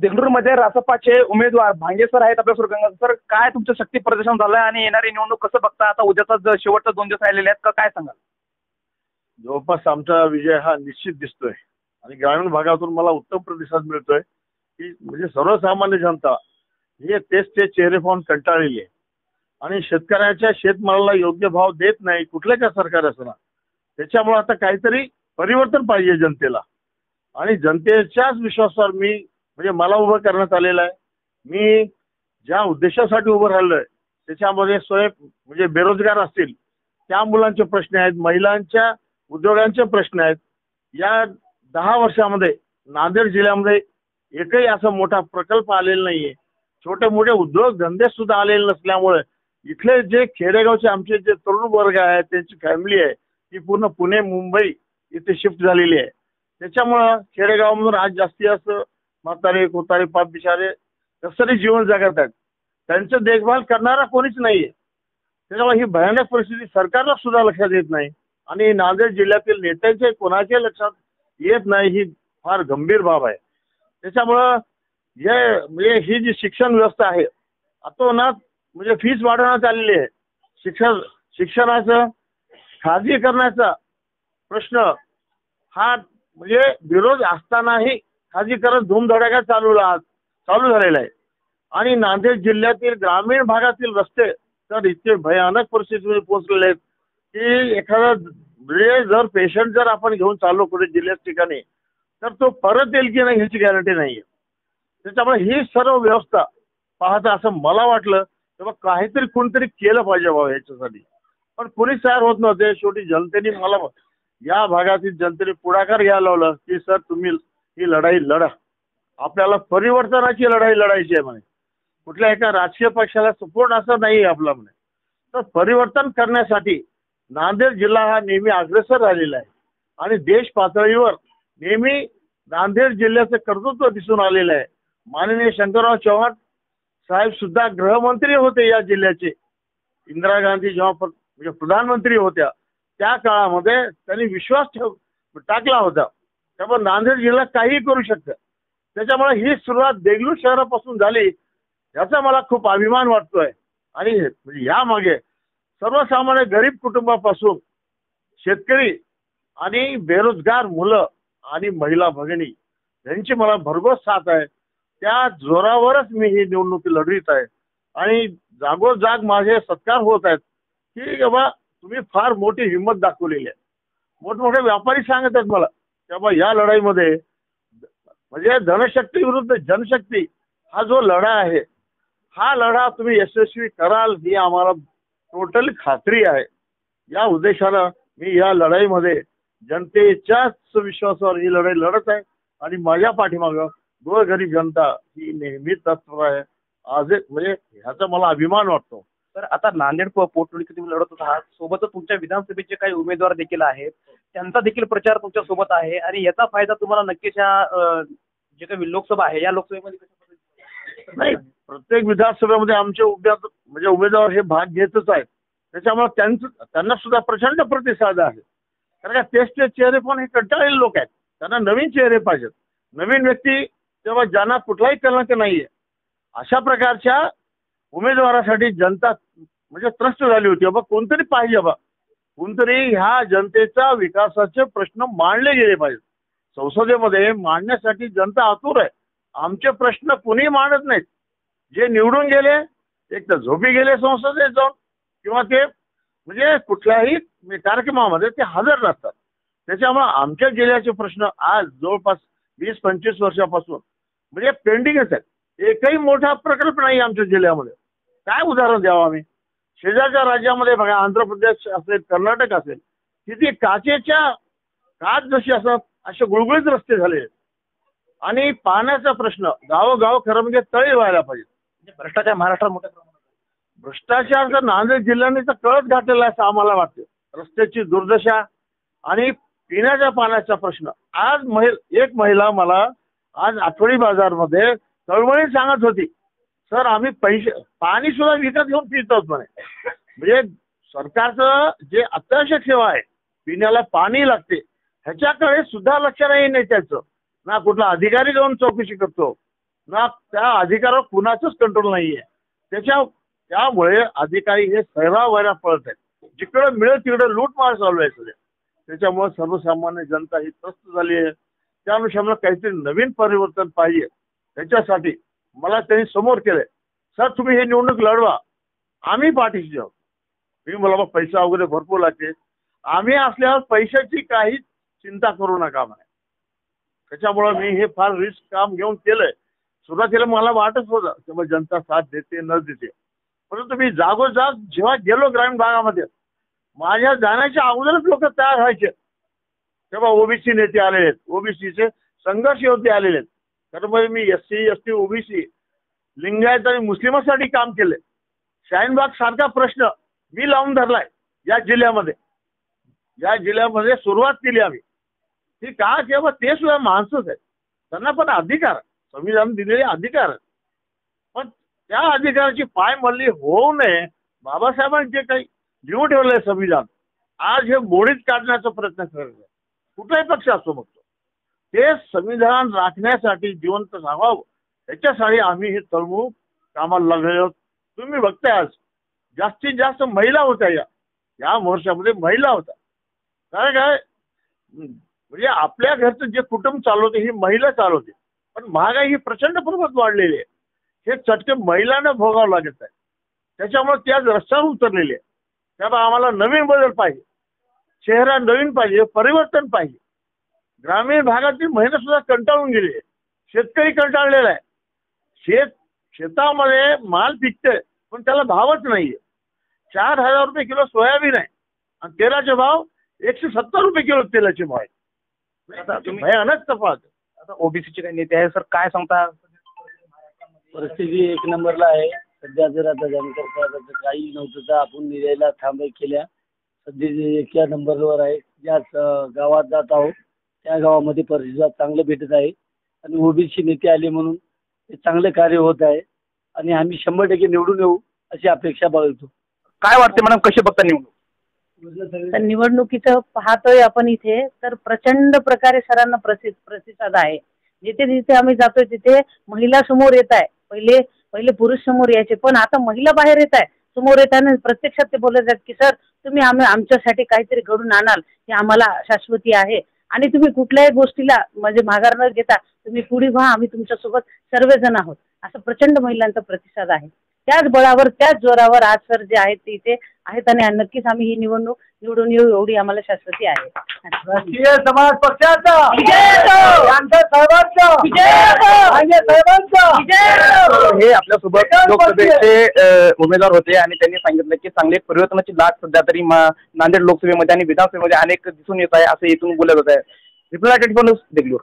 देगलूरमध्ये रासपाचे उमेदवार भांगे सर आहेत आपल्यासोबत. गंगा सर, काय तुमचं शक्ती प्रदर्शन झालंय आणि येणारी निवडणूक कसं बघता? आता उद्याचा शेवटचा 2 दिवस राहिलेले आहेत, काय सांगाल? जवळपास आमचा विजय हा निश्चित दिसतोय आणि ग्रामीण भागातून मला उत्तम प्रतिसाद मिळतोय की म्हणजे सर्वसामान्य जनता हे तेच चेहरे पाहून कंटाळलेली आहे आणि शेतकऱ्याच्या शेतमालाला योग्य भाव देत नाही कुठल्याच्या सरकार असणार. त्याच्यामुळे आता काहीतरी परिवर्तन पाहिजे जनतेला आणि जनतेच्याच विश्वासावर मी म्हणजे मला उभं करण्यात आलेलं आहे. मी ज्या उद्देशासाठी उभं राहिलोय त्याच्यामध्ये म्हणजे बेरोजगार असतील त्या मुलांचे प्रश्न आहेत, महिलांच्या उद्योगांचे प्रश्न आहेत. या 10 वर्षामध्ये नांदेड जिल्ह्यामध्ये एकही असा मोठा प्रकल्प आलेला नाहीये. छोटे मोठे उद्योग धंदे सुद्धा आलेले नसल्यामुळे इथले जे खेडेगावचे आमचे जे तरुण वर्ग आहे त्यांची फॅमिली आहे ती पूर्ण पुणे मुंबई इथे शिफ्ट झालेली आहे. त्याच्यामुळं खेडेगावामधून आज जास्त म्हातारे कोतारे पाप बिचारे कसरी जीवन जगत आहेत. त्यांचं देखभाल करणारा कोणीच नाहीये. त्याच्यामुळे ही भयानक परिस्थिती सरकारला सुद्धा लक्षात येत नाही आणि नांदेड जिल्ह्यातील नेत्यांचे कोणाच्या लक्षात येत नाही. ही फार गंभीर बाब आहे. त्याच्यामुळं म्हणजे ही जी शिक्षण व्यवस्था आहे अतोनात म्हणजे फीस वाढवण्यात आलेली आहे. शिक्षणाचं खाजगीकरणाचा प्रश्न हा म्हणजे विरोध असतानाही खाजगीकरण धूमधडाक्यात चालू झालेला आहे आणि नांदेड जिल्ह्यातील ग्रामीण भागातील रस्ते तर इतके भयानक परिस्थितीमध्ये पोहोचलेले आहेत की एखादा जर पेशंट जर आपण घेऊन चाललो कुठे जिल्ह्याच्या ठिकाणी तर तो परत येईल की नाही ह्याची गॅरंटी नाही आहे. त्याच्यामुळे ही सर्व व्यवस्था पाहता असं मला वाटलं तेव्हा काहीतरी कोणतरी केलं पाहिजे बाबा ह्याच्यासाठी. पण कोणीच तयार होत नव्हते. शेवटी जनतेने मला या भागातील जनतेने पुढाकार घ्यायला लावलं की सर तुम्ही ही लढाई लढा. आपल्याला परिवर्तनाची लढाई लढायची आहे म्हणे. कुठल्या एका राजकीय पक्षाला सपोर्ट असं नाही आपला म्हणे. तर परिवर्तन करण्यासाठी नांदेड जिल्हा हा नेहमी अग्रेसर राहिलेला आहे आणि देश पातळीवर नेहमी नांदेड जिल्ह्याचं कर्तृत्व दिसून आलेलं आहे. माननीय शंकरराव चव्हाण साहेब सुद्धा गृहमंत्री होते या जिल्ह्याचे. इंदिरा गांधी जेव्हा म्हणजे प्रधानमंत्री होत्या त्या काळामध्ये त्यांनी विश्वास टाकला होता. त्यामुळे नांदेड जिल्हा काहीही करू शकतं. त्याच्यामुळे ही सुरुवात देगलूर शहरापासून झाली याचा मला खूप अभिमान वाटतोय आणि यामागे सर्वसामान्य गरीब कुटुंबापासून शेतकरी आणि बेरोजगार मुलं आणि महिला भगिनी यांची मला भरघोस साथ आहे. त्या जोरावरच मी ही निवडणूक लढवीत आहे आणि जागोजाग माझे सत्कार होत आहेत की बाबा तुम्ही फार मोठी हिंमत दाखवलेली आहे. मोठमोठे व्यापारी सांगत आहेत मला तेव्हा या लढाईमध्ये म्हणजे धनशक्ती विरुद्ध जनशक्ती हा जो लढा आहे हा लढा तुम्ही यशस्वी कराल ही आम्हाला टोटली खात्री आहे. या उद्देशानं मी या लढाईमध्ये जनतेच्याच विश्वासावर ही लढाई लढत आहे आणि माझ्या पाठीमागं गोरगरीब जनता ही नेहमीच तत्पर आहे. आज म्हणजे ह्याचा मला अभिमान वाटतो. तर आता नांदेड पोटनिवडणुकीत तुम्ही लढत आहात, सोबतच तुमच्या विधानसभेचे काही उमेदवार देखील आहेत, त्यांचा देखील प्रचार तुमच्या सोबत आहे आणि याचा फायदा तुम्हाला नक्कीच जे काही लोकसभा आहे या लोकसभेमध्ये नाही. प्रत्येक विधानसभेमध्ये आमचे म्हणजे उमेदवार हे भाग घेतच आहेत. त्याच्यामुळे त्यांना सुद्धा प्रचंड प्रतिसाद आहे. कारण का तेच चेहरे पण हे कंटाळलेले लोक आहेत. त्यांना नवीन चेहरे पाहिजेत, नवीन व्यक्ती तेव्हा ज्यांना कुठलाही कलंक नाहीये अशा प्रकारच्या उमेदवारासाठी जनता म्हणजे त्रस्त झाली होती. बाबा कोणतरी पाहिजे, बाबा कोणतरी ह्या जनतेचा विकासाचे प्रश्न मांडले गेले पाहिजेत. संसदेमध्ये मांडण्यासाठी जनता आतुर आहे. आमचे प्रश्न कुणी मांडत नाहीत. जे निवडून गेले एक तर झोपी गेले संसदेत जाऊन किंवा ते म्हणजे कुठल्याही कार्यक्रमामध्ये ते हजर नसतात. त्याच्यामुळे आमच्या जिल्ह्याचे प्रश्न आज जवळपास 20-25 वर्षापासून म्हणजे पेंडिंगच आहेत. एकही मोठा प्रकल्प नाही आमच्या जिल्ह्यामध्ये. काय उदाहरण द्यावं आम्ही? शेजारच्या राज्यामध्ये बघा, आंध्र प्रदेश असेल, कर्नाटक असेल, तिथे काच जशी असतात असे गुळगुळीत रस्ते झाले आणि पाण्याचा प्रश्न गावोगाव खरं म्हणजे तळी व्हायला पाहिजे. भ्रष्टाचार महाराष्ट्रात मोठ्या प्रमाणात भ्रष्टाचार तर नांदेड जिल्ह्याने तर कळत घातलेला असं आम्हाला वाटतं. रस्त्याची दुर्दशा आणि पिण्याच्या पाण्याचा प्रश्न. आज एक महिला मला आज आठवडी बाजारमध्ये तळमळीत सांगत होती, सर आम्ही पाणी सुद्धा विकत घेऊन पितो म्हणे. म्हणजे सरकारचं जे अत्यावश्यक सेवा आहे पिण्याला पाणी लागते ह्याच्याकडे सुद्धा लक्ष नाही त्याचं. ना कुठला अधिकारी जाऊन चौकशी करतो ना त्या अधिकारावर कुणाचंच कंट्रोल नाहीये. त्यामुळे अधिकारी हे सैरावैरा पळत आहेत. जिकडे मिळेल तिकडे लूटमार चालू आहे सध्या. त्याच्यामुळे सर्वसामान्य जनता ही त्रस्त झाली आहे. त्या अनुषंगाने काहीतरी नवीन परिवर्तन पाहिजे. त्याच्यासाठी मला त्यांनी समोर केलंय, सर तुम्ही हे निवडणूक लढवा, आम्ही पाठीशी आहोत. मी मला मग पैसा वगैरे भरपूर लागते, आम्ही असल्यावर पैशाची काही चिंता करू नका म्हणे. त्याच्यामुळं मी हे फार रिस्क काम घेऊन केलंय. सुरुवातीला मला वाटत होतं की मग जनता साथ देते न देते, परंतु मी जागोजाग जेव्हा गेलो ग्रामीण भागामध्ये, माझ्या जाण्याच्या अगोदरच लोक तयार व्हायचे. तेव्हा ओबीसी नेते आलेले आहेत, ओबीसीचे संघर्ष योद्धे आलेले आहेत. त्यामुळे मी SC ST ओबीसी लिंगायत आणि मुस्लिमांसाठी काम केले. शाहीनबाग सारखा प्रश्न मी लावून धरलाय या जिल्ह्यामध्ये. या जिल्ह्यामध्ये सुरुवात केली आम्ही. ती का केव्हा ते सुद्धा माणसंच आहेत, त्यांना पण अधिकार, संविधान दिलेले अधिकार आहेत. पण त्या अधिकाराची पायमल्ली होऊ नये, बाबासाहेबांनी जे काही लिहून ठेवलंय संविधान, आज हे मोडीत काढण्याचा प्रयत्न करत आहे. कुठलाही पक्ष असतो बघतो, ते संविधान राखण्यासाठी जिवंत राहावं याच्यासाठी आम्ही हे तळमळ कामाला लागलेलो आहोत. तुम्ही बघताय आज जास्तीत जास्त महिला होत्या या मोर्चामध्ये, महिला होत्या. काय म्हणजे आपल्या घरचं जे कुटुंब चालवते ही महिला चालवते. पण महागाई ही प्रचंड प्रमाणात वाढलेली आहे. हे चटके महिलांना भोगावं लागत आहे. त्याच्यामुळे ते आज रस्त्यावर उतरलेले आहे. त्यामुळे आम्हाला नवीन बदल पाहिजे, चेहरा नवीन पाहिजे, परिवर्तन पाहिजे. ग्रामीण भागातील महिला सुद्धा कंटाळून गेली आहे, शेतकरी कंटाळलेला आहे. शेतामध्ये माल पिकतोय पण त्याला भावच नाहीये. 4,000 रुपये किलो सोयाबीन आहे आणि तेलाचे भाव 170 रुपये किलो तेलाचे भाव आहेत. आता तुम्ही भयानक तफावत. आता ओबीसीचे काही नेते आहे सर, काय सांगता? परिस्थिती एक नंबरला आहे सध्या. जर आता जानकर साहेबांचं काही नव्हतं तर आपण निर्यायला थांबे केल्या. सध्या जे एका नंबरवर आहे. ज्याच गावात जात आहोत त्या गावामध्ये प्रतिसाद चांगलं भेटत आहे आणि ओबीसी नेते आले म्हणून ते चांगलं कार्य होत आहे आणि आम्ही 100% निवडून येऊ अशी अपेक्षा बाळगतो. काय वाटते मॅडम, कशी बघता निवडणूक? तर निवडणुकीचं पाहतोय आपण इथे, तर प्रचंड प्रकारे सरांना प्रतिसाद आहे. जिथे जिथे आम्ही जातोय तिथे महिला समोर येत आहे. पहिले पुरुष समोर यायचे, पण आता महिला बाहेर येत आहे. समोर येताना प्रत्यक्षात ते बोलत आहेत की सर तुम्ही आमच्यासाठी काहीतरी घडून आणाल, हे आम्हाला शाश्वती आहे आणि तुम्ही कुठल्याही गोष्टीला म्हणजे माघार न घेता तुम्ही पुढे व्हा, आम्ही तुमच्यासोबत सर्वजण आहोत, असं प्रचंड महिलांचा प्रतिसाद आहे. त्याच बळावर त्याच जोरावर आज सर जे आहेत ते इथे आहेत आणि नक्कीच आम्ही ही निवडणूक निवडून येऊ एवढी आम्हाला शाश्वती आहे. राष्ट्रीय समाज पक्षाचा हे आपल्यासोबत लोकसभेचे उमेदवार होते आणि त्यांनी सांगितलं की चांगले परिवर्तनाची लाट सध्या तरी नांदेड लोकसभेमध्ये आणि विधानसभेमध्ये अनेक दिसून येत आहे, असं इथून बोलत होत आहे. देगलूर.